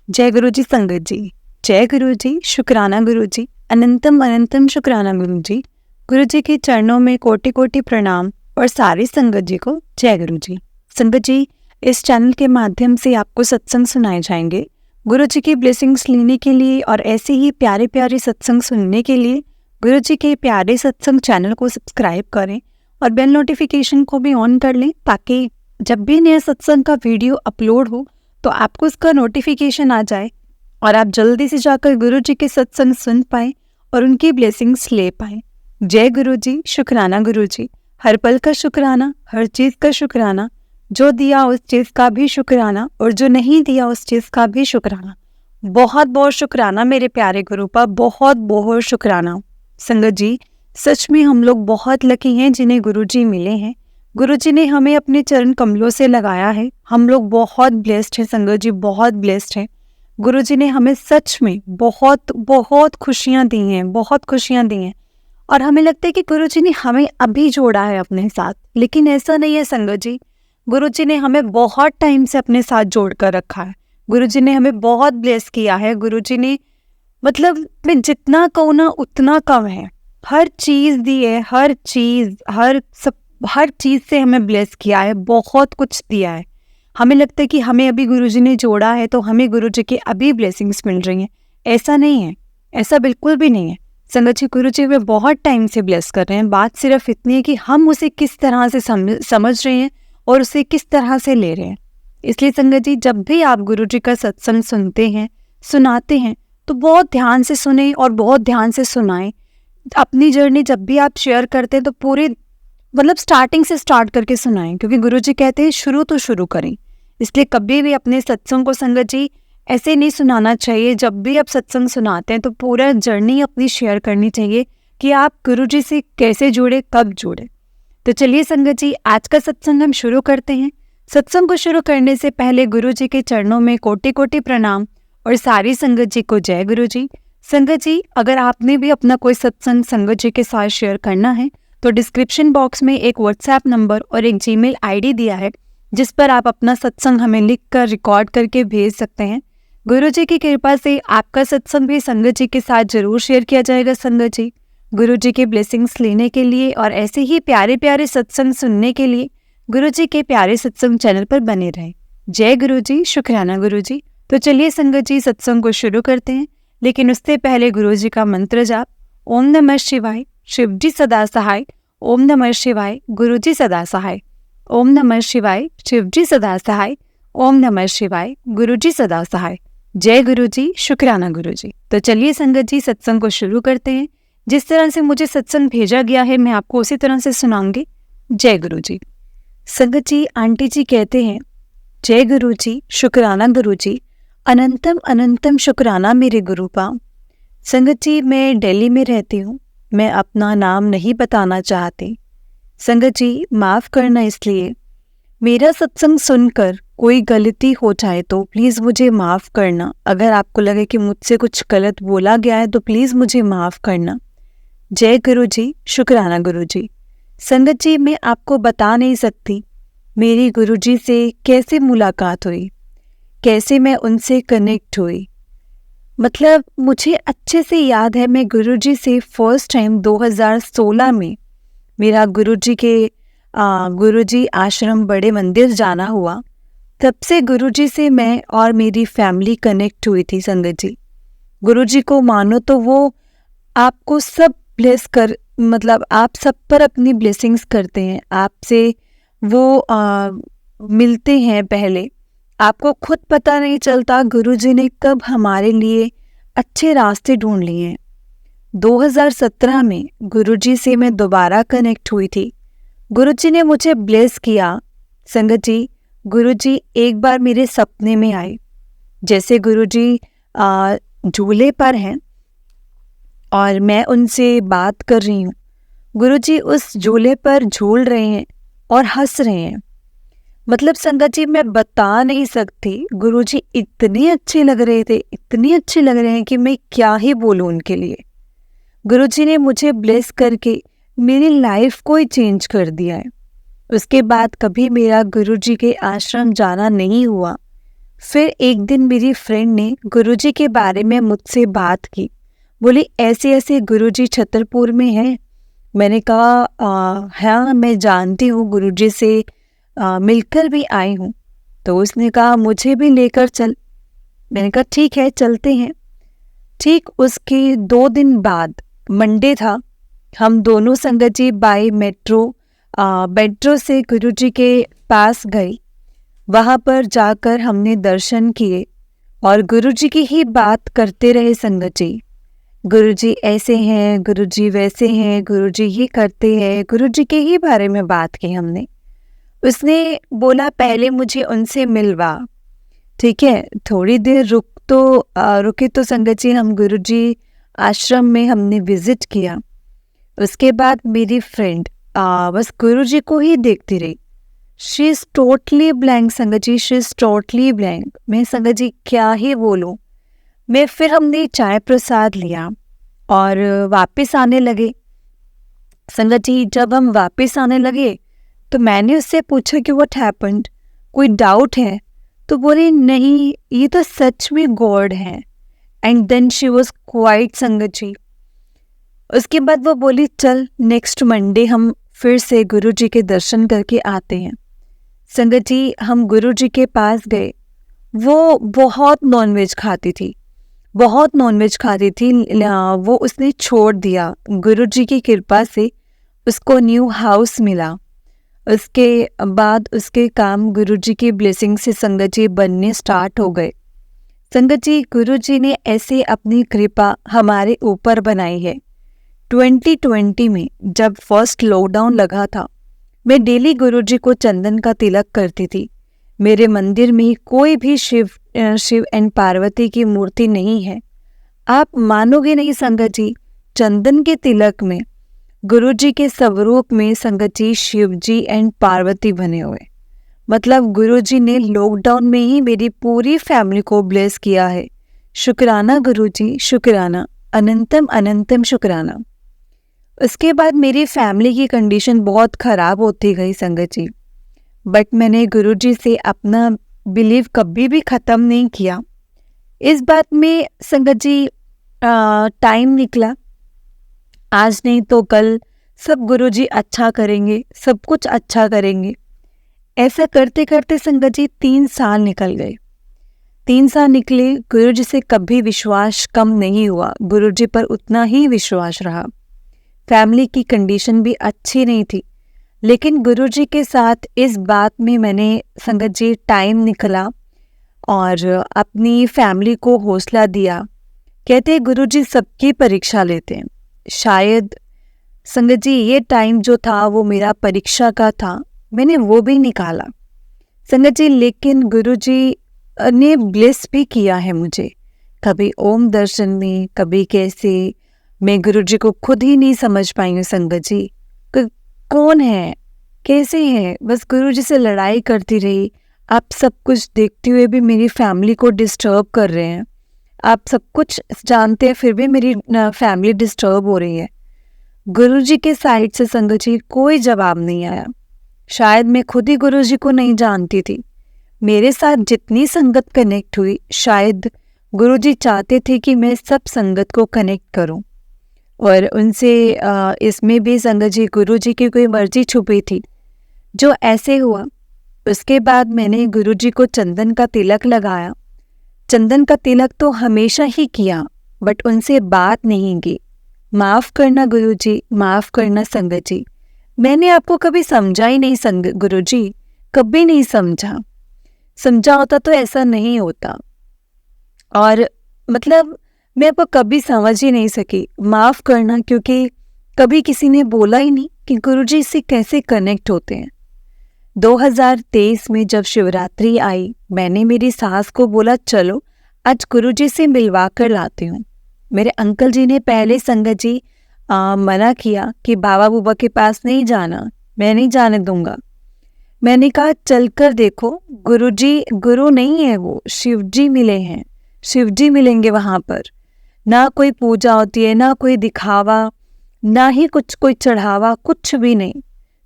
जय गुरु जी संगत जी। जय गुरु जी, शुक्राना गुरु जी, अनंतम अनंतम शुक्राना गुरु जी। गुरु जी के चरणों में कोटि कोटि प्रणाम और सारी संगत जी को जय गुरु जी। संगत जी, इस चैनल के माध्यम से आपको सत्संग सुनाए जाएंगे। गुरु जी की ब्लेसिंग्स लेने के लिए और ऐसे ही प्यारे प्यारे सत्संग सुनने के लिए गुरु जी के प्यारे सत्संग चैनल को सब्सक्राइब करें और बेल नोटिफिकेशन को भी ऑन कर लें, ताकि जब भी नया सत्संग का वीडियो अपलोड हो तो आपको उसका नोटिफिकेशन आ जाए और आप जल्दी से जाकर गुरु जी के सत्संग सुन पाएं और उनकी ब्लेसिंग्स ले पाएं। जय गुरु जी, शुक्राना गुरु जी। हर पल का शुक्राना, हर चीज़ का शुक्राना, जो दिया उस चीज़ का भी शुक्राना और जो नहीं दिया उस चीज़ का भी शुक्राना। बहुत बहुत शुक्राना मेरे प्यारे गुरु का, बहुत बहुत शुक्राना। संगत जी, सच में हम लोग बहुत लकी हैं जिन्हें गुरु जी मिले हैं। गुरु जी ने हमें अपने चरण कमलों से लगाया है। हम लोग बहुत ब्लेस्ड हैं संगत जी, बहुत ब्लेस्ड हैं। गुरु जी ने हमें सच में बहुत बहुत खुशियाँ दी हैं, बहुत खुशियाँ दी हैं। और हमें लगता है कि गुरु जी ने हमें अभी जोड़ा है अपने साथ, लेकिन ऐसा नहीं है संगत जी। गुरु जी ने हमें बहुत टाइम से अपने साथ जोड़ कर रखा है। गुरु जी ने हमें बहुत ब्लेस किया है। गुरु जी ने मतलब मैं जितना कहूँ ना उतना कम है। हर चीज़ दी है, हर चीज़, हर चीज़ से हमें ब्लेस किया है, बहुत कुछ दिया है। हमें लगता है कि हमें अभी गुरुजी ने जोड़ा है तो हमें गुरुजी की अभी ब्लेसिंग्स मिल रही हैं। ऐसा नहीं है, ऐसा बिल्कुल भी नहीं है। संगत जी, गुरुजी हमें बहुत टाइम से ब्लेस कर रहे हैं। बात सिर्फ इतनी है कि हम उसे किस तरह से समझ रहे हैं और उसे किस तरह से ले रहे हैं। इसलिए संगत जी, जब भी आप गुरुजी का सत्संग सुनते हैं, सुनाते हैं, तो बहुत ध्यान से सुने और बहुत ध्यान से सुनाएं। अपनी जर्नी जब भी आप शेयर करते हैं तो पूरे स्टार्टिंग से स्टार्ट करके सुनाएं, क्योंकि गुरुजी कहते हैं शुरू तो शुरू करें। इसलिए कभी भी अपने सत्संग को संगत जी ऐसे नहीं सुनाना चाहिए। जब भी आप सत्संग सुनाते हैं तो पूरा जर्नी अपनी शेयर करनी चाहिए कि आप गुरुजी से कैसे जुड़े, कब जुड़े। तो चलिए संगत जी, आज का सत्संग हम शुरू करते हैं। सत्संग को शुरू करने से पहले गुरुजी के चरणों में कोटि कोटि प्रणाम और सारी संगत जी को जय गुरु जी। संगत जी, अगर आपने भी अपना कोई सत्संग संगत जी के साथ शेयर करना है तो डिस्क्रिप्शन बॉक्स में एक व्हाट्सएप नंबर और एक जीमेल आईडी दिया है, जिस पर आप अपना सत्संग हमें लिखकर रिकॉर्ड करके भेज सकते हैं। गुरु जी की कृपा से आपका सत्संग भी संगत जी के साथ जरूर शेयर किया जाएगा। संगत जी, गुरु जी के ब्लेसिंग्स लेने के लिए और ऐसे ही प्यारे प्यारे सत्संग सुनने के लिए गुरु जी के प्यारे सत्संग चैनल पर बने रहें। जय गुरु जी, शुक्राना गुरु जी। तो चलिए संगत जी, सत्संग को शुरू करते हैं, लेकिन उससे पहले गुरु जी का मंत्र जाप। ओम नमः शिवाय, शिव जी सदा सहाय। ओम नमः शिवाय, गुरु जी सदा सहाय। ओम नमः शिवाय, शिव जी सदा सहाय। ओम नमः शिवाय, गुरु जी सदा सहाय। जय गुरु जी, शुक्राना गुरु जी। तो चलिए संगत जी, सत्संग को शुरू करते हैं। जिस तरह से मुझे सत्संग भेजा गया है मैं आपको उसी तरह से सुनाऊंगी। जय गुरु जी। संगत जी, आंटी जी कहते हैं, जय गुरु जी, शुक्राना गुरु जी, अनंतम अनंतम शुक्राना मेरे गुरु पा। संगत जी, मैं दिल्ली में रहती हूँ। मैं अपना नाम नहीं बताना चाहती। संगत जी, माफ़ करना, इसलिए मेरा सत्संग सुनकर कोई गलती हो जाए तो प्लीज़ मुझे माफ़ करना। अगर आपको लगे कि मुझसे कुछ गलत बोला गया है तो प्लीज़ मुझे माफ़ करना। जय गुरु जी, शुक्राना गुरु जी। संगत जी, मैं आपको बता नहीं सकती मेरी गुरु जी से कैसे मुलाकात हुई, कैसे मैं उनसे कनेक्ट हुई। मतलब मुझे अच्छे से याद है, मैं गुरुजी से फर्स्ट टाइम 2016 में मेरा गुरुजी आश्रम बड़े मंदिर जाना हुआ। तब से गुरुजी से मैं और मेरी फैमिली कनेक्ट हुई थी। संगत जी, गुरुजी को मानो तो वो आपको सब ब्लेस कर, आप सब पर अपनी ब्लेसिंग्स करते हैं। आपसे वो मिलते हैं पहले। आपको खुद पता नहीं चलता गुरुजी ने कब हमारे लिए अच्छे रास्ते ढूंढ लिए हैं। 2017 में गुरुजी से मैं दोबारा कनेक्ट हुई थी। गुरुजी ने मुझे ब्लेस किया। संगत जी, गुरुजी एक बार मेरे सपने में आए। जैसे गुरुजी झूले पर हैं और मैं उनसे बात कर रही हूँ। गुरुजी उस झूले पर झूल रहे हैं और हंस रहे हैं। संगत जी, मैं बता नहीं सकती, गुरुजी इतने अच्छे लग रहे थे, इतने अच्छे लग रहे हैं कि मैं क्या ही बोलूं उनके लिए। गुरुजी ने मुझे ब्लेस करके मेरी लाइफ को ही चेंज कर दिया है। उसके बाद कभी मेरा गुरुजी के आश्रम जाना नहीं हुआ। फिर एक दिन मेरी फ्रेंड ने गुरुजी के बारे में मुझसे बात की। बोली ऐसे ऐसे गुरुजी छतरपुर में हैं। मैंने कहा हाँ मैं जानती हूँ, गुरुजी से मिलकर भी आई हूँ। तो उसने कहा मुझे भी लेकर चल। मैंने कहा ठीक है चलते हैं। ठीक उसके 2 दिन बाद मंडे था, हम दोनों संगत जी बाई मेट्रो से गुरुजी के पास गए। वहाँ पर जाकर हमने दर्शन किए और गुरुजी की ही बात करते रहे संगत जी। गुरुजी ऐसे हैं, गुरुजी वैसे हैं, गुरुजी ये करते हैं, गुरुजी के ही बारे में बात की हमने। उसने बोला पहले मुझे उनसे मिलवा। ठीक है, थोड़ी देर रुके तो संगत जी हम गुरुजी आश्रम में हमने विजिट किया। उसके बाद मेरी फ्रेंड बस गुरुजी को ही देखती रही। शी इज़ टोटली ब्लैंक संगत जी, शी इज़ टोटली ब्लैंक। मैं संगत जी क्या ही बोलूँ। फिर हमने चाय प्रसाद लिया और वापस आने लगे। संगत जी जब हम वापस आने लगे तो मैंने उससे पूछा कि व्हाट हैपेंड, कोई डाउट है? तो बोले नहीं, ये तो सच में गॉड है। And then she was quite संगत जी। उसके बाद वो बोली चल नेक्स्ट मंडे हम फिर से गुरुजी के दर्शन करके आते हैं। संगत जी हम गुरुजी के पास गए। वो बहुत नॉनवेज खाती थी, बहुत नॉनवेज खाती थी। वो उसने छोड़ दिया, गुरुजी की कृपा से उसको न्यू हाउस मिला। उसके बाद उसके काम गुरुजी की ब्लेसिंग से संगत जी बनने स्टार्ट हो गए। संगत जी गुरुजी ने ऐसे अपनी कृपा हमारे ऊपर बनाई है। 2020 में जब फर्स्ट लॉकडाउन लगा था, मैं डेली गुरुजी को चंदन का तिलक करती थी। मेरे मंदिर में कोई भी शिव एंड पार्वती की मूर्ति नहीं है। आप मानोगे नहीं संगत जी, चंदन के तिलक में गुरुजी के स्वरूप में संगत जी शिव जी एंड पार्वती बने हुए। मतलब गुरुजी ने लॉकडाउन में ही मेरी पूरी फैमिली को ब्लेस किया है। शुक्राना गुरुजी, शुक्राना, अनंतम अनंतम शुक्राना। उसके बाद मेरी फैमिली की कंडीशन बहुत ख़राब होती गई संगत जी, बट मैंने गुरुजी से अपना बिलीव कभी भी ख़त्म नहीं किया। इस बात में संगत जी टाइम निकला, आज नहीं तो कल सब गुरुजी अच्छा करेंगे, सब कुछ अच्छा करेंगे। ऐसा करते करते संगत जी 3 साल निकल गए। 3 साल निकले, गुरुजी से कभी विश्वास कम नहीं हुआ, गुरुजी पर उतना ही विश्वास रहा। फैमिली की कंडीशन भी अच्छी नहीं थी, लेकिन गुरुजी के साथ इस बात में मैंने संगत जी टाइम निकला और अपनी फैमिली को हौसला दिया। कहते हैं गुरुजी सबकी परीक्षा लेते हैं। शायद संगत जी ये टाइम जो था वो मेरा परीक्षा का था, मैंने वो भी निकाला संगत जी। लेकिन गुरुजी ने ब्लेस भी किया है मुझे, कभी ओम दर्शन में, कभी कैसे। मैं गुरुजी को खुद ही नहीं समझ पाई हूँ संगत जी, कौन है, कैसे है। बस गुरुजी से लड़ाई करती रही। आप सब कुछ देखते हुए भी मेरी फैमिली को डिस्टर्ब कर रहे हैं। आप सब कुछ जानते हैं फिर भी मेरी फैमिली डिस्टर्ब हो रही है। गुरुजी के साइड से संगत जी कोई जवाब नहीं आया। शायद मैं खुद ही गुरुजी को नहीं जानती थी। मेरे साथ जितनी संगत कनेक्ट हुई, शायद गुरुजी चाहते थे कि मैं सब संगत को कनेक्ट करूं, और उनसे इसमें भी संगत जी गुरुजी की कोई मर्जी छुपी थी। जो ऐसे हुआ, उसके बाद मैंने गुरुजी को चंदन का तिलक लगाया। चंदन का तिलक तो हमेशा ही किया, बट उनसे बात नहीं की। माफ़ करना गुरुजी, माफ़ करना संगत जी, मैंने आपको कभी समझा ही नहीं गुरुजी, कभी नहीं समझा होता तो ऐसा नहीं होता। और मतलब मैं आपको कभी समझ ही नहीं सकी। माफ़ करना, क्योंकि कभी किसी ने बोला ही नहीं कि गुरुजी से कैसे कनेक्ट होते हैं। 2023 में जब शिवरात्रि आई, मैंने मेरी सास को बोला चलो आज गुरुजी से मिलवा कर लाती हूँ। मेरे अंकल जी ने पहले संगत जी मना किया कि बाबा बूबा के पास नहीं जाना, मैं नहीं जाने दूंगा। मैंने कहा चलकर देखो, गुरुजी गुरु नहीं है, वो शिवजी मिले हैं, शिवजी मिलेंगे वहाँ पर। ना कोई पूजा होती है, ना कोई दिखावा, ना ही कुछ कोई चढ़ावा, कुछ भी नहीं,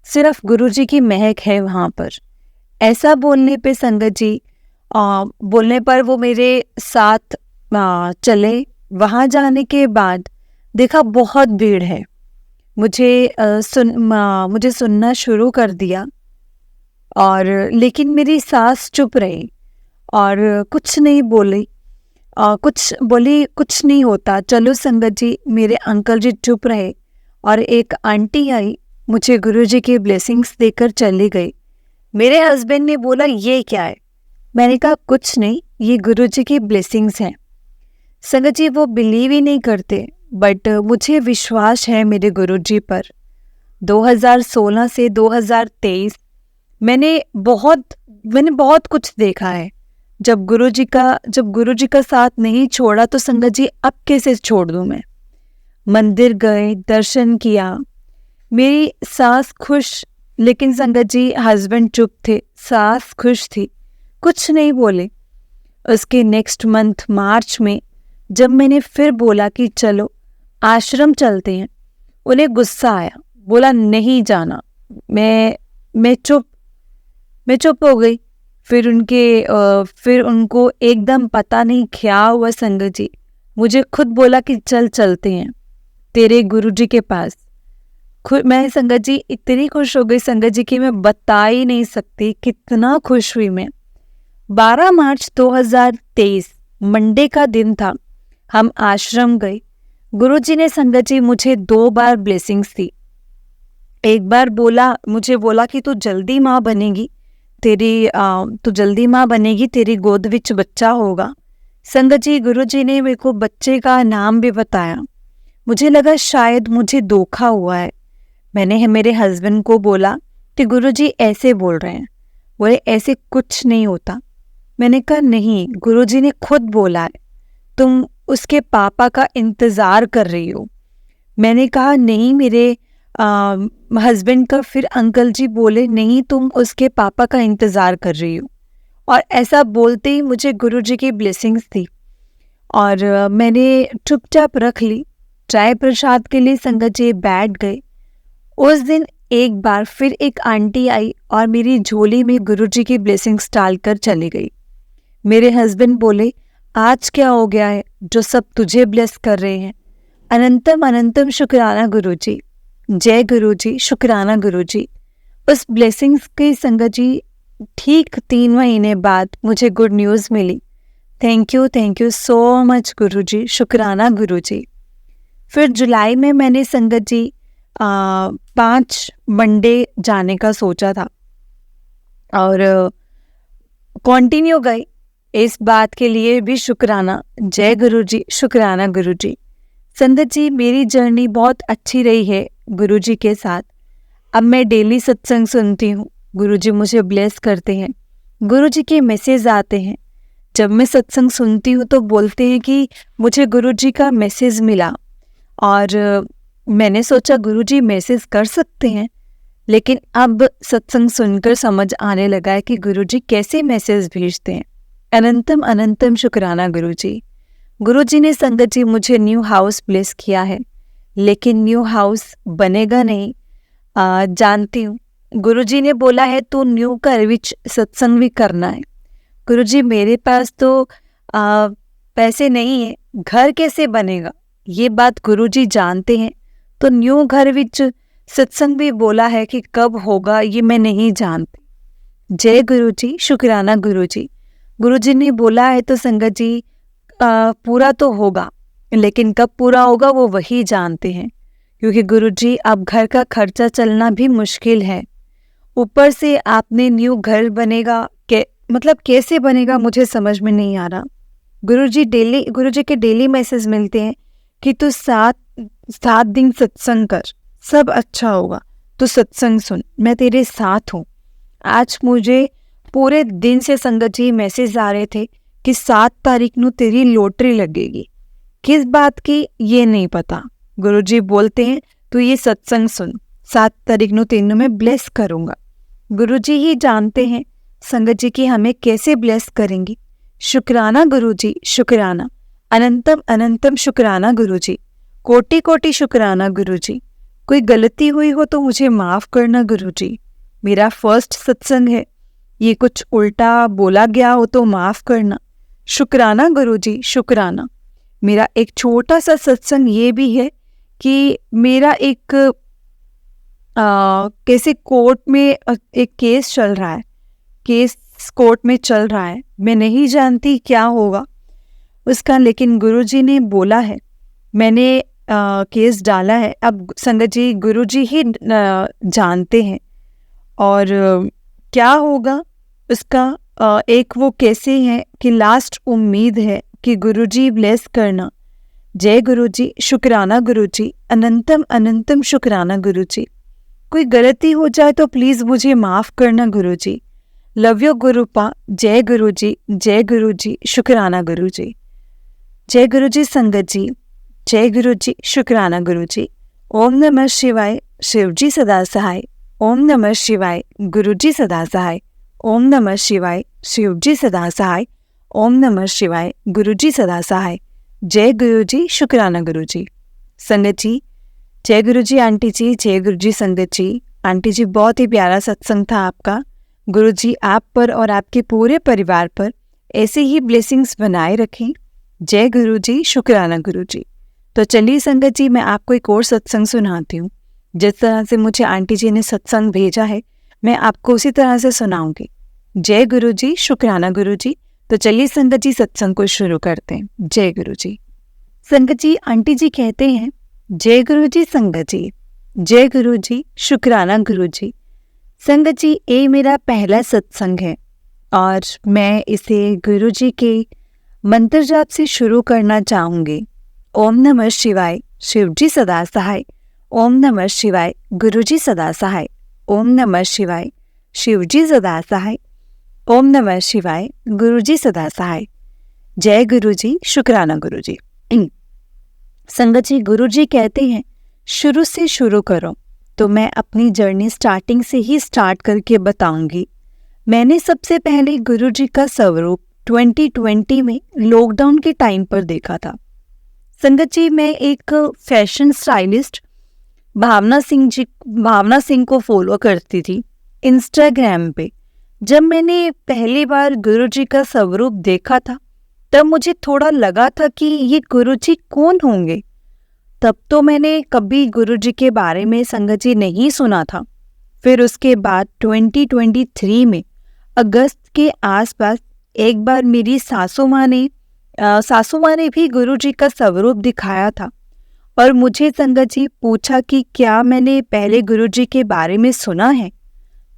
सिर्फ गुरुजी की महक है वहाँ पर। ऐसा बोलने पे संगत जी बोलने पर वो मेरे साथ चले। वहाँ जाने के बाद देखा बहुत भीड़ है। मुझे सुनना शुरू कर दिया, और लेकिन मेरी सास चुप रही और कुछ नहीं बोली। कुछ नहीं होता, चलो संगत जी। मेरे अंकल जी चुप रहे और एक आंटी आई, मुझे गुरुजी की ब्लेसिंग्स देकर चली गई। मेरे हस्बैंड ने बोला ये क्या है? मैंने कहा कुछ नहीं, ये गुरुजी की ब्लेसिंग्स हैं। संगत जी वो बिलीव ही नहीं करते, बट मुझे विश्वास है मेरे गुरुजी पर। 2016 से 2023 मैंने बहुत कुछ देखा है। जब गुरुजी का साथ नहीं छोड़ा तो संगत जी अब कैसे छोड़ दूं मैं? मंदिर गए, दर्शन किया। मेरी सास खुश, लेकिन संगत जी हस्बैंड चुप थे। सास खुश थी, कुछ नहीं बोले। उसके नेक्स्ट मंथ मार्च में जब मैंने फिर बोला कि चलो आश्रम चलते हैं, उन्हें गुस्सा आया, बोला नहीं जाना। मैं चुप हो गई। फिर उनको एकदम पता नहीं क्या हुआ संगत जी, मुझे खुद बोला कि चलते हैं तेरे गुरुजी के पास। मैं संगत जी इतनी खुश हो गई संगत जी कि मैं बता ही नहीं सकती कितना खुश हुई मैं। 12 मार्च 2023 मंडे का दिन था। हम आश्रम गए। गुरुजी ने संगत जी मुझे 2 बार ब्लेसिंग्स दी। एक बार मुझे बोला कि तू जल्दी माँ बनेगी, तेरी गोद विच बच्चा होगा। संगत जी गुरुजी ने मेरे को बच्चे का नाम भी बताया। मुझे लगा शायद मुझे धोखा हुआ है। मैंने मेरे हस्बैंड को बोला कि गुरुजी ऐसे बोल रहे हैं। बोले ऐसे कुछ नहीं होता। मैंने कहा नहीं, गुरुजी ने खुद बोला है, तुम उसके पापा का इंतज़ार कर रही हो। मैंने कहा नहीं, मेरे हस्बैंड का फिर अंकल जी बोले नहीं, तुम उसके पापा का इंतज़ार कर रही हो। और ऐसा बोलते ही मुझे गुरुजी की ब्लेसिंग्स थी और मैंने चुपचाप रख ली। चाय प्रसाद के लिए संगत जी बैठ गए। उस दिन एक बार फिर एक आंटी आई और मेरी झोली में गुरुजी की ब्लेसिंग्स डालकर चली गई। मेरे हस्बैंड बोले आज क्या हो गया है जो सब तुझे ब्लेस कर रहे हैं? अनंतम अनंतम शुक्राना गुरुजी, जय गुरुजी, शुक्राना गुरुजी। उस ब्लेसिंग्स की संगत जी ठीक 3 महीने बाद मुझे गुड न्यूज़ मिली। Thank you so much Guruji, शुक्राना गुरुजी। फिर जुलाई में मैंने संगत जी 5 मंडे जाने का सोचा था और कंटिन्यू गई। इस बात के लिए भी शुक्राना, जय गुरुजी, शुक्राना गुरुजी। संगत जी मेरी जर्नी बहुत अच्छी रही है गुरुजी के साथ। अब मैं डेली सत्संग सुनती हूँ। गुरुजी मुझे ब्लेस करते हैं, गुरुजी के मैसेज आते हैं। जब मैं सत्संग सुनती हूँ तो बोलते हैं कि मुझे गुरुजी का मैसेज मिला, और मैंने सोचा गुरुजी मैसेज कर सकते हैं, लेकिन अब सत्संग सुनकर समझ आने लगा है कि गुरुजी कैसे मैसेज भेजते हैं। अनंतम अनंतम शुक्राना गुरुजी। गुरुजी ने संगत जी मुझे न्यू हाउस ब्लेस किया है, लेकिन न्यू हाउस बनेगा नहीं, जानती हूँ। गुरुजी ने बोला है तू न्यू घर विच सत्संग भी करना है। गुरुजी मेरे पास तो पैसे नहीं है, घर कैसे बनेगा? ये बात गुरुजी जानते हैं। तो न्यू घर विच सत्संग भी बोला है कि कब होगा ये मैं नहीं जानती। जय गुरुजी, शुक्राना गुरुजी। गुरुजी ने बोला है तो संगत जी पूरा तो होगा, लेकिन कब पूरा होगा वो वही जानते हैं, क्योंकि गुरुजी अब घर का खर्चा चलना भी मुश्किल है। ऊपर से आपने न्यू घर बनेगा मतलब कैसे बनेगा मुझे समझ में नहीं आ रहा। गुरुजी के डेली मैसेज मिलते हैं कि तू 7 दिन सत्संग कर, सब अच्छा होगा, तू सत्संग सुन, मैं तेरे साथ हूँ। आज मुझे पूरे दिन से संगत जी मैसेज आ रहे थे कि 7 तारीख को तेरी लॉटरी लगेगी। किस बात की ये नहीं पता। गुरुजी बोलते हैं तू ये सत्संग सुन, 7 तारीख को तेनों मैं ब्लेस करूँगा। गुरुजी ही जानते हैं संगत जी की हमें कैसे ब्लेस करेंगी। शुक्राना गुरुजी, शुक्राना, अनंतम अनंतम शुक्राना गुरुजी, कोटि कोटि शुक्राना गुरुजी। कोई गलती हुई हो तो मुझे माफ़ करना गुरुजी। मेरा फर्स्ट सत्संग है, ये कुछ उल्टा बोला गया हो तो माफ़ करना। शुक्राना गुरुजी, शुक्राना। मेरा एक छोटा सा सत्संग ये भी है कि मेरा एक कैसे कोर्ट में एक केस चल रहा है, केस कोर्ट में चल रहा है। मैं नहीं जानती क्या होगा उसका, लेकिन गुरुजी ने बोला है, मैंने केस डाला है। अब संगत जी, गुरुजी ही जानते हैं और क्या होगा उसका। एक वो कैसे है कि लास्ट उम्मीद है कि गुरुजी ब्लेस करना। जय गुरुजी, शुक्राना गुरुजी, अनंतम अनंतम शुक्राना गुरुजी। कोई गलती हो जाए तो प्लीज़ मुझे माफ़ करना गुरुजी। Love you गुरुपा। जय गुरुजी, जय गुरुजी, शुक्राना गुरुजी। जय गुरुजी संगत जी, जय गुरुजी, शुक्राना गुरुजी। ओम नमः शिवाय, शिवजी सदा सहाय। ओम नमः शिवाय, गुरुजी सदा सहाय। ओम नमः शिवाय, शिवजी सदा सहाय। ओम नमः शिवाय, गुरुजी सदा सहाय। जय गुरुजी, शुक्राना गुरुजी। संगत जी, जय गुरुजी आंटी जी, जय गुरुजी संगत जी। आंटी जी, बहुत ही प्यारा सत्संग था आपका। गुरुजी आप पर और आपके पूरे परिवार पर ऐसे ही ब्लेसिंग्स बनाए रखें। जय गुरुजी, शुक्राना गुरुजी। तो चलिए संगत जी, मैं आपको एक और सत्संग सुनाती हूँ। जिस तरह से मुझे आंटी जी ने सत्संग भेजा है, मैं आपको उसी तरह से सुनाऊंगी। जय गुरुजी, शुक्राना गुरुजी। तो चलिए संगत जी, सत्संग को शुरू करते हैं। जय गुरुजी। संगत जी, आंटी जी कहते हैं, जय गुरुजी संगत जी, जय गुरुजी, शुक्राना गुरुजी। संगत जी, ये मेरा पहला सत्संग है और मैं इसे गुरुजी के मंत्र जाप से शुरू करना चाहूँगी। ओम नमः शिवाय, शिवजी सदा सहाय। ओम नमः शिवाय, गुरुजी सदा सहाय। ओम नमः शिवाय, शिवजी सदा सहाय। ओम नमः शिवाय, गुरुजी सदा सहाय। जय गुरुजी, शुक्राना गुरुजी। संगत जी, गुरुजी कहते हैं शुरू से शुरू करो, तो मैं अपनी जर्नी स्टार्टिंग से ही स्टार्ट करके बताऊंगी। मैंने सबसे पहले गुरुजी का स्वरूप 2020 में लॉकडाउन के टाइम पर देखा था। संगत जी, मैं एक फैशन स्टाइलिस्ट भावना सिंह को फॉलो करती थी इंस्टाग्राम पे। जब मैंने पहली बार गुरुजी का स्वरूप देखा था, तब मुझे थोड़ा लगा था कि ये गुरुजी कौन होंगे। तब तो मैंने कभी गुरुजी के बारे में संगत जी नहीं सुना था। फिर उसके बाद 2023 में अगस्त के आसपास एक बार मेरी सासू माँ ने भी गुरुजी का स्वरूप दिखाया था और मुझे संगत जी पूछा कि क्या मैंने पहले गुरुजी के बारे में सुना है।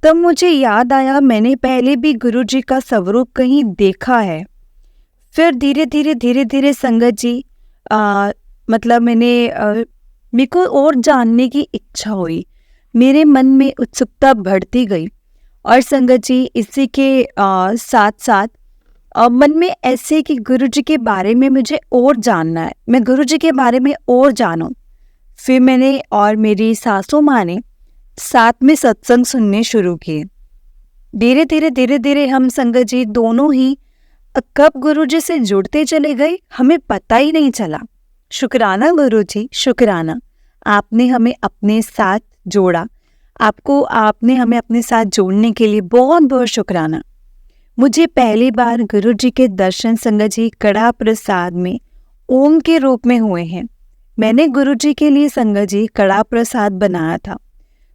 तब मुझे याद आया, मैंने पहले भी गुरुजी का स्वरूप कहीं देखा है। फिर धीरे धीरे संगत जी मतलब मेरे को और जानने की इच्छा हुई, मेरे मन में उत्सुकता बढ़ती गई और संगत जी इसी के साथ साथ मन में ऐसे कि गुरुजी के बारे में मुझे और जानना है, मैं गुरुजी के बारे में और जानूं। फिर मैंने और मेरी सासू माँ ने साथ में सत्संग सुनने शुरू किए। धीरे धीरे हम संगत जी दोनों ही कब गुरुजी से जुड़ते चले गए, हमें पता ही नहीं चला। शुक्राना गुरुजी, शुक्राना, आपने हमें अपने साथ जोड़ा। आपने हमें अपने साथ जोड़ने के लिए बहुत बहुत शुक्राना। मुझे पहली बार गुरुजी के दर्शन संगत जी कड़ा प्रसाद में ओम के रूप में हुए हैं। मैंने गुरुजी के लिए संगत जी कड़ा प्रसाद बनाया था,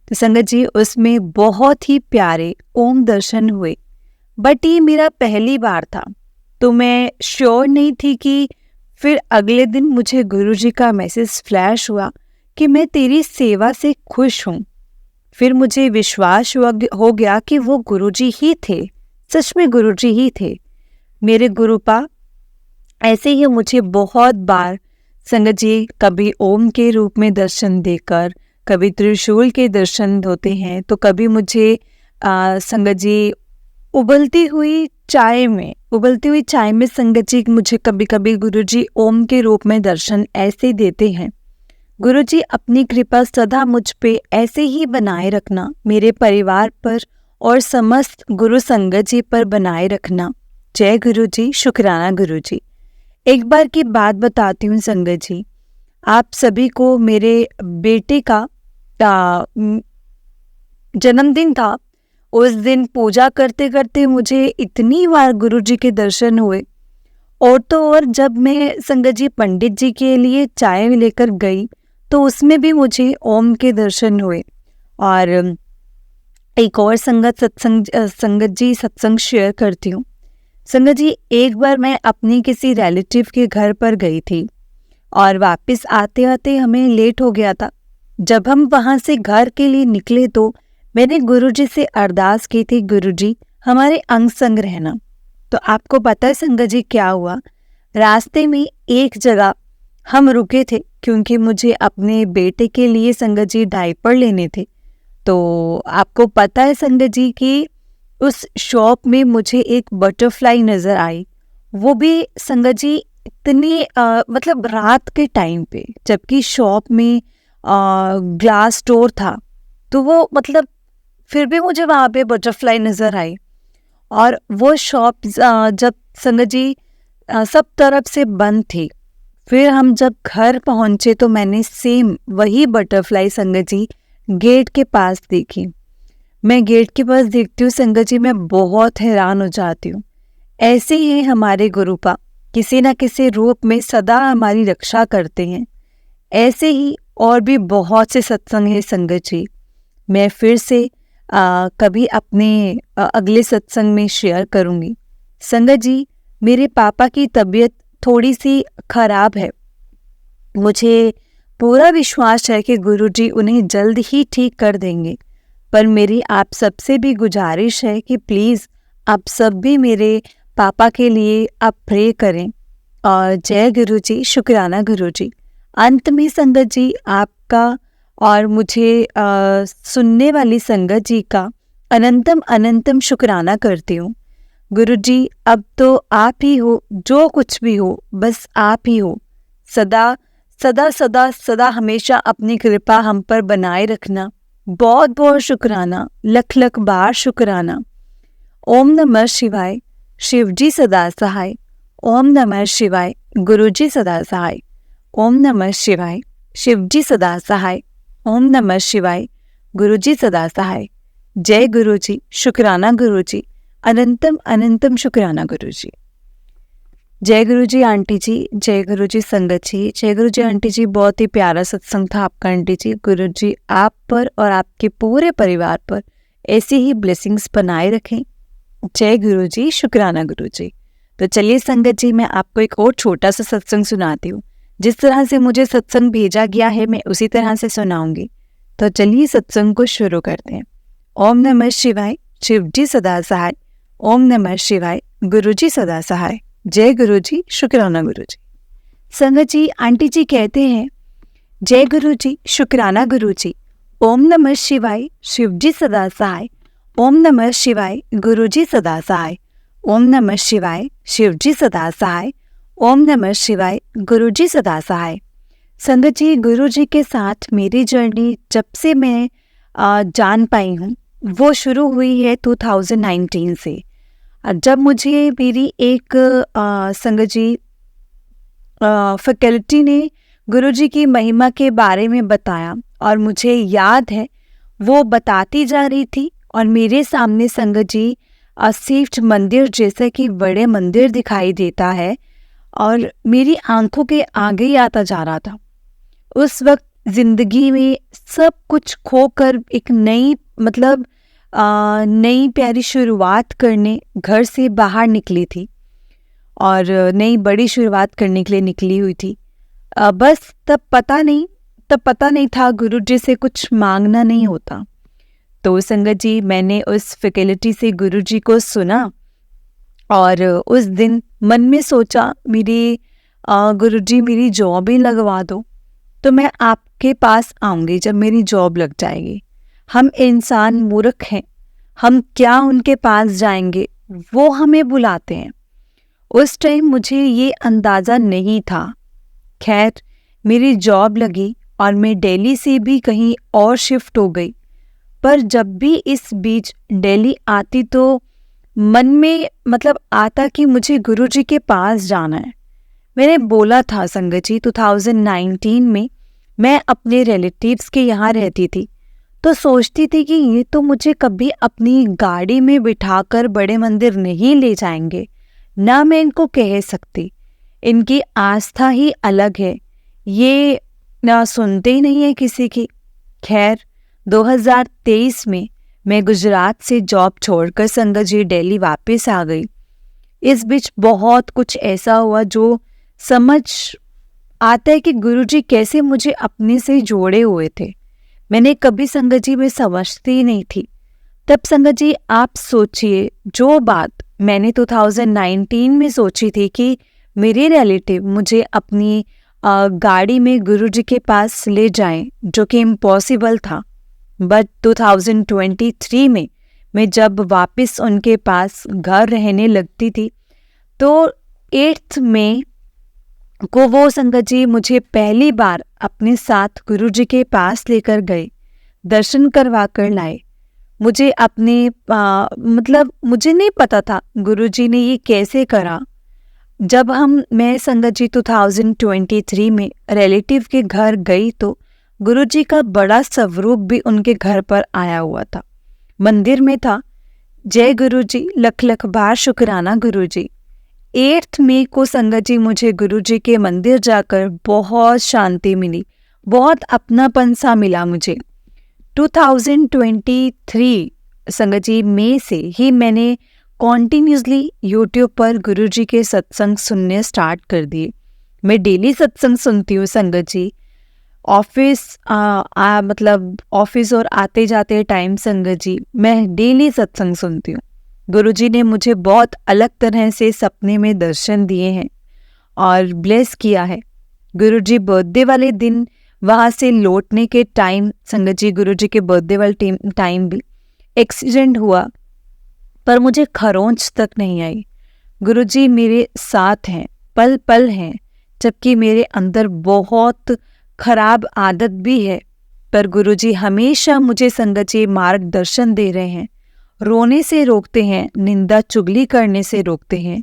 तो संगत जी उसमें बहुत ही प्यारे ओम दर्शन हुए। बट ये मेरा पहली बार था, तो मैं श्योर नहीं थी कि फिर अगले दिन मुझे गुरुजी का मैसेज फ्लैश हुआ कि मैं तेरी सेवा से खुश हूँ। फिर मुझे विश्वास हो गया कि वो गुरुजी ही थे, सच में गुरुजी ही थे। मेरे गुरुपा ऐसे ही मुझे बहुत बार संगत जी कभी ओम के रूप में दर्शन देकर, कभी त्रिशूल के दर्शन होते हैं, तो कभी मुझे संगत जी उबलती हुई चाय में संगत जी मुझे कभी कभी गुरुजी ओम के रूप में दर्शन ऐसे देते हैं। गुरुजी अपनी कृपा सदा मुझ पे ऐसे ही बनाए रखना, मेरे परिवार पर और समस्त गुरु संगत जी पर बनाए रखना। जय गुरुजी, शुक्राना गुरुजी। एक बार की बात बताती हूँ संगत जी, आप सभी को मेरे बेटे का जन्मदिन था उस दिन पूजा करते करते मुझे इतनी बार गुरुजी के दर्शन हुए। और तो और जब मैं संगत जी पंडित जी के लिए चाय लेकर गई तो उसमें भी मुझे ओम के दर्शन हुए। और एक और संगत जी सत्संग शेयर करती हूँ। संगत जी, एक बार मैं अपनी किसी रिलेटिव के घर पर गई थी और वापस आते आते हमें लेट हो गया था। जब हम वहाँ से घर के लिए निकले तो मैंने गुरुजी से अरदास की थी, गुरुजी हमारे अंग संग रहना। तो आपको पता है संगत जी क्या हुआ? रास्ते में एक जगह हम रुके थे क्योंकि मुझे अपने बेटे के लिए संगत जी डायपर लेने थे। तो आपको पता है संगत जी कि उस शॉप में मुझे एक बटरफ्लाई नज़र आई। वो भी संगत जी इतनी मतलब रात के टाइम पे, जबकि शॉप में ग्लास डोर था। तो वो मतलब फिर भी मुझे वहाँ पे बटरफ्लाई नज़र आई। और वो शॉप जब संगत जी सब तरफ से बंद थी, फिर हम जब घर पहुँचे तो मैंने सेम वही बटरफ्लाई संगत जी गेट के पास देखी। मैं गेट के पास देखती हूँ संगत जी, मैं बहुत हैरान हो जाती हूँ। ऐसे ही हमारे गुरुपा किसी न किसी रूप में सदा हमारी रक्षा करते हैं। ऐसे ही और भी बहुत से सत्संग हैं संगत जी। मैं फिर से कभी अपने अगले सत्संग में शेयर करूँगी। संगत जी, मेरे पापा की तबीयत थोड़ी सी खराब है। मुझे पूरा विश्वास है कि गुरुजी उन्हें जल्द ही ठीक कर देंगे, पर मेरी आप सबसे भी गुजारिश है कि प्लीज़ आप सब भी मेरे पापा के लिए आप प्रे करें। और जय गुरुजी, शुक्राना गुरुजी। अंत में संगत जी आपका और मुझे सुनने वाली संगत जी का अनंतम अनंतम शुक्राना करती हूँ। गुरुजी, अब तो आप ही हो, जो कुछ भी हो बस आप ही हो। सदा सदा सदा सदा हमेशा अपनी कृपा हम पर बनाए रखना। बहुत बहुत शुक्राना, लख लख बार शुक्राना। ओम नमः शिवाय, शिवजी सदा सहाय। ओम नमः शिवाय, गुरुजी सदा सहाय। ओम नमः शिवाय, शिवजी सदा सहाय। ओम नमः शिवाय, गुरुजी सदा सहाय। जय गुरुजी, शुक्राना गुरुजी, अनंतम अनंतम शुक्राना गुरुजी। जय गुरुजी आंटी जी, जय गुरुजी संगत जी, जय गुरुजी आंटी जी। बहुत ही प्यारा सत्संग था आपका आंटी जी। गुरुजी आप पर और आपके पूरे परिवार पर ऐसी ही ब्लेसिंग्स बनाए रखें। जय गुरुजी, शुक्राना गुरुजी। तो चलिए संगत जी, मैं आपको एक और छोटा सा सत्संग सुनाती हूँ। जिस तरह से मुझे सत्संग भेजा गया है मैं उसी तरह से सुनाऊंगी। तो चलिए सत्संग को शुरू करते हैं। ओम नमः शिवाय, शिवजी सदा सहाय। ओम नमः शिवाय, गुरुजी सदा सहाय। जय गुरुजी, शुक्राना गुरुजी। संगत जी, आंटी जी कहते हैं, जय गुरुजी, शुक्राना गुरुजी। ओम नमः शिवाय, शिवजी सदा सहाय। ओम नमः शिवाय, गुरुजी सदा सहाय। ओम नमः शिवाय, शिवजी सदा सहाय। ओम नमः शिवाय, गुरुजी सदा सहाय। संगत जी, गुरुजी के साथ मेरी जर्नी जब से मैं जान पाई हूँ वो शुरू हुई है 2019 से। जब मुझे मेरी एक संगत जी फैकल्टी ने गुरुजी की महिमा के बारे में बताया और मुझे याद है वो बताती जा रही थी और मेरे सामने संगत जी शिव मंदिर जैसे कि बड़े मंदिर दिखाई देता है और मेरी आंखों के आगे ही आता जा रहा था। उस वक्त जिंदगी में सब कुछ खोकर एक नई नई प्यारी शुरुआत करने घर से बाहर निकली थी और नई बड़ी शुरुआत करने के लिए निकली हुई थी। बस तब पता नहीं था गुरुजी से कुछ मांगना नहीं होता। तो संगत जी, मैंने उस फैकल्टी से गुरुजी को सुना और उस दिन मन में सोचा मेरी गुरुजी मेरी जॉब ही लगवा दो तो मैं आपके पास आऊँगी जब मेरी जॉब लग जाएगी। हम इंसान मूर्ख हैं, हम क्या उनके पास जाएंगे, वो हमें बुलाते हैं। उस टाइम मुझे ये अंदाज़ा नहीं था। खैर, मेरी जॉब लगी और मैं दिल्ली से भी कहीं और शिफ्ट हो गई। पर जब भी इस बीच दिल्ली आती तो मन में आता कि मुझे गुरुजी के पास जाना है। मैंने बोला था संगत जी 2019 में मैं अपने रिलेटिव्स के यहाँ रहती थी, तो सोचती थी कि ये तो मुझे कभी अपनी गाड़ी में बिठाकर बड़े मंदिर नहीं ले जाएंगे, ना मैं इनको कह सकती, इनकी आस्था ही अलग है, ये ना सुनते ही नहीं है किसी की। खैर 2023 में मैं गुजरात से जॉब छोड़कर संगत जी दिल्ली वापस आ गई। इस बीच बहुत कुछ ऐसा हुआ जो समझ आता है कि गुरुजी कैसे मुझे अपने से जोड़े हुए थे। मैंने कभी संगत जी में समझती ही नहीं थी। तब संगत जी आप सोचिए, जो बात मैंने 2019 में सोची थी कि मेरे रिलेटिव मुझे अपनी गाड़ी में गुरुजी के पास ले जाएं, जो कि इम्पॉसिबल था। बट 2023 में मैं जब वापस उनके पास घर रहने लगती थी तो 8 मई को वो संगत जी मुझे पहली बार अपने साथ गुरुजी के पास लेकर गए, दर्शन करवा कर लाए। मुझे अपने मतलब मुझे नहीं पता था गुरुजी ने ये कैसे करा। जब मैं संगत जी 2023 में रिलेटिव के घर गई तो गुरुजी का बड़ा स्वरूप भी उनके घर पर आया हुआ था, मंदिर में था। जय गुरुजी, लख लख बार शुक्राना गुरुजी। 8 मई को संगत जी मुझे गुरुजी के मंदिर जाकर बहुत शांति मिली, बहुत अपनापन सा मिला मुझे। 2023 संगत जी मई से ही मैंने कॉन्टिन्यूसली यूट्यूब पर गुरुजी के सत्संग सुनने स्टार्ट कर दिए। मैं डेली सत्संग सुनती हूँ संगत जी। ऑफिस मतलब ऑफिस और आते जाते टाइम संगत जी मैं डेली सत्संग सुनती हूँ। गुरुजी ने मुझे बहुत अलग तरह से सपने में दर्शन दिए हैं और ब्लेस किया है। गुरुजी बर्थडे वाले दिन वहाँ से लौटने के टाइम संगत जी गुरुजी के बर्थडे वाले टाइम भी एक्सीडेंट हुआ, पर मुझे खरोंच तक नहीं आई। गुरुजी मेरे साथ हैं, पल पल हैं, जबकि मेरे अंदर बहुत खराब आदत भी है, पर गुरुजी हमेशा मुझे संगत जी मार्गदर्शन दे रहे हैं, रोने से रोकते हैं, निंदा चुगली करने से रोकते हैं।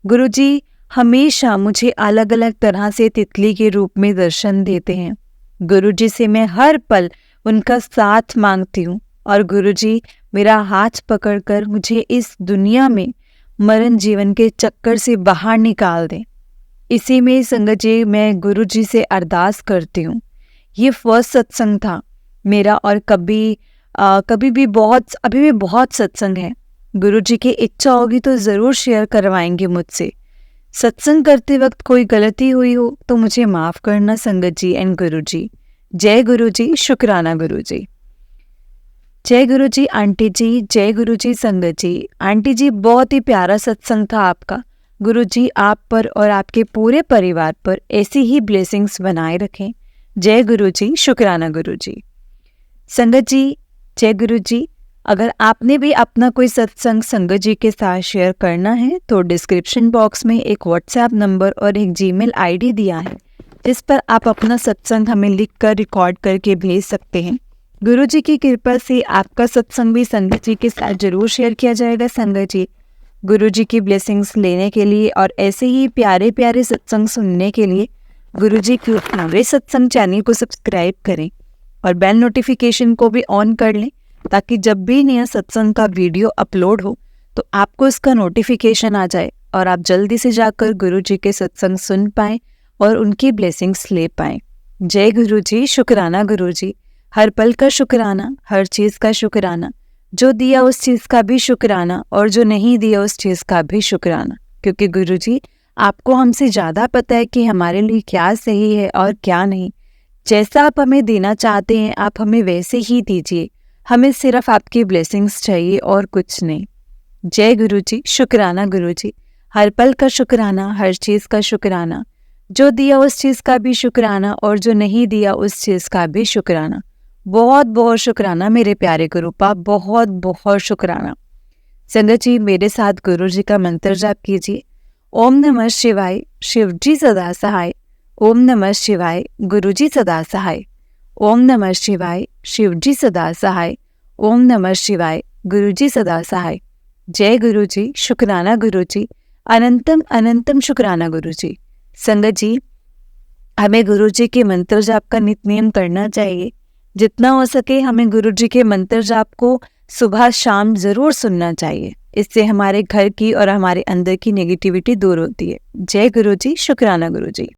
गुरुजी हमेशा मुझे अलग अलग तरह से तितली के रूप में दर्शन देते हैं। गुरुजी से मैं हर पल उनका साथ मांगती हूँ और गुरुजी मेरा हाथ पकड़कर मुझे इस दुनिया में मरण जीवन के चक्कर से बाहर निकाल दें। इसी में संगत जी मैं गुरुजी से अरदास करती हूँ। ये फर्स्ट सत्संग था मेरा और अभी भी बहुत सत्संग है। गुरुजी की इच्छा होगी तो ज़रूर शेयर करवाएंगे मुझसे। सत्संग करते वक्त कोई गलती हुई हो तो मुझे माफ़ करना संगत जी एंड गुरुजी। जय गुरुजी, शुक्राना गुरुजी। जय गुरुजी आंटी जी, जय गुरुजी संगत जी। आंटी जी बहुत ही प्यारा सत्संग था आपका। गुरुजी आप पर और आपके पूरे परिवार पर ऐसी ही ब्लेसिंग्स बनाए रखें। जय गुरुजी, शुक्राना गुरुजी। संगत जी जय गुरुजी। अगर आपने भी अपना कोई सत्संग संगत जी के साथ शेयर करना है तो डिस्क्रिप्शन बॉक्स में एक व्हाट्सएप नंबर और एक जीमेल आईडी दिया है, जिस पर आप अपना सत्संग हमें लिखकर रिकॉर्ड करके भेज सकते हैं। गुरुजी की कृपा से आपका सत्संग भी संगत जी के साथ जरूर शेयर किया जाएगा। संगत जी गुरुजी की ब्लेसिंग्स लेने के लिए और ऐसे ही प्यारे प्यारे सत्संग सुनने के लिए गुरुजी के हमारे सत्संग चैनल को सब्सक्राइब करें और बेल नोटिफिकेशन को भी ऑन कर लें, ताकि जब भी नया सत्संग का वीडियो अपलोड हो तो आपको इसका नोटिफिकेशन आ जाए और आप जल्दी से जाकर गुरुजी के सत्संग सुन पाएं और उनकी ब्लेसिंग्स ले पाएं। जय गुरुजी, शुक्राना गुरुजी। हर पल का शुक्राना, हर चीज़ का शुक्राना, जो दिया उस चीज़ का भी शुक्राना और जो नहीं दिया उस चीज़ का भी शुक्राना, क्योंकि गुरुजी आपको हमसे ज़्यादा पता है कि हमारे लिए क्या सही है और क्या नहीं। जैसा आप हमें देना चाहते हैं आप हमें वैसे ही दीजिए, हमें सिर्फ आपकी ब्लेसिंग्स चाहिए और कुछ नहीं। जय गुरुजी, शुक्राना गुरुजी। हर पल का शुक्राना, हर चीज़ का शुक्राना, जो दिया उस चीज़ का भी शुक्राना और जो नहीं दिया उस चीज़ का भी शुक्राना। बहुत बहुत शुक्राना मेरे प्यारे गुरुपा, बहुत बहुत शुक्राना। संगत जी मेरे साथ गुरुजी का मंत्र जाप कीजिए। ओम नमः शिवाय, शिवजी सदा सहाय। ओम नमः शिवाय, गुरुजी सदा सहाय। ओम नमः शिवाय, शिवजी सदा सहाय। ओम नमः शिवाय, गुरुजी सदा सहाय। जय गुरुजी, शुक्राना गुरुजी। अनंतम अनंतम शुक्राना गुरुजी। संगत जी हमें गुरुजी के मंत्र जाप का नित्य नेम करना चाहिए। जितना हो सके हमें गुरु जी के मंत्र जाप को सुबह शाम ज़रूर सुनना चाहिए। इससे हमारे घर की और हमारे अंदर की नेगेटिविटी दूर होती है। जय गुरु जी, शुक्राना गुरु जी।